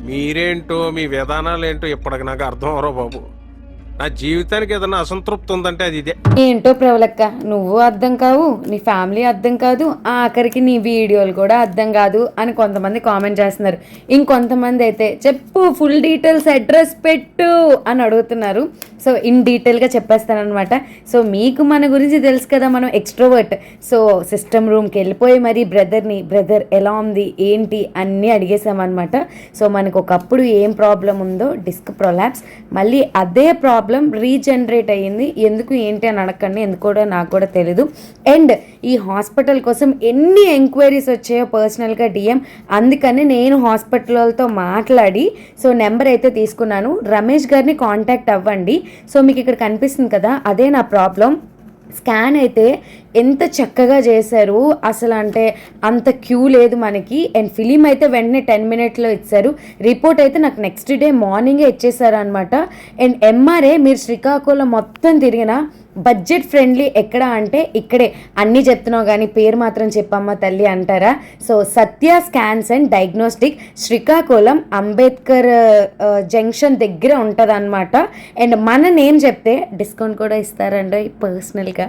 మీరేంటో మీ విధానాలు ఏంటో ఇప్పటికి నాకు అర్థం అవరో బాబు. నా జీవితానికి ఏదైనా అసంతృప్తి ఉందంటే అది ఇదే. ఏంటో ప్రవళక్క, నువ్వు అర్థం కావు, నీ ఫ్యామిలీ అర్థం కాదు, ఆఖరికి నీ వీడియోలు కూడా అర్థం కాదు అని కొంతమంది కామెంట్ చేస్తున్నారు. ఇంకొంతమంది అయితే చెప్పు, ఫుల్ డీటెయిల్స్, అడ్రస్ పెట్టు అని అడుగుతున్నారు. సో ఇన్ డీటెయిల్గా చెప్పేస్తానమాట. సో మీకు మన గురించి తెలుసు కదా, మనం ఎక్స్ట్రోవర్ట్. సో సిస్టమ్ రూమ్కి వెళ్ళిపోయి మరి బ్రదర్ ఎలా ఉంది ఏంటి అన్నీ అడిగేసామన్నమాట. సో మనకు ఒకప్పుడు ఏం ప్రాబ్లం ఉందో, డిస్క్ ప్రొలాప్స్, మళ్ళీ అదే ప్రాబ్లం రీజనరేట్ అయ్యింది. ఎందుకు ఏంటి అని అడగండి, ఎందుకు కూడా నాకు కూడా తెలీదు. అండ్ ఈ హాస్పిటల్ కోసం ఎన్ని ఎంక్వైరీస్ వచ్చాయో పర్సనల్గా డిఎం, అందుకని నేను హాస్పిటల్తో మాట్లాడి సో నెంబర్ అయితే తీసుకున్నాను. రమేష్ గారిని కాంటాక్ట్ అవ్వండి. సో మీకు ఇక్కడ కనిపిస్తుంది కదా, అదే నా ప్రాబ్లం. స్కాన్ అయితే ఎంత చక్కగా చేశారు అసలు, అంటే అంత క్యూ లేదు మనకి. అండ్ ఫిలిం అయితే వెంటనే 10 minutesలో ఇచ్చారు. రిపోర్ట్ అయితే నాకు నెక్స్ట్ డే మార్నింగే ఇచ్చేసారు అనమాట. అండ్ ఎంఆర్ఏ మీరు శ్రీకాకుళం మొత్తం తిరిగిన బడ్జెట్ ఫ్రెండ్లీ ఎక్కడ అంటే ఇక్కడే. అన్నీ చెప్తున్నావు కానీ పేరు మాత్రం చెప్పమ్మా తల్లి అంటారా. So Satya scans and diagnostic, Srikakulam Ambedkar junction దగ్గర ఉంటుంది అనమాట. అండ్ మన నేమ్ చెప్తే డిస్కౌంట్ కూడా ఇస్తారండి పర్సనల్గా.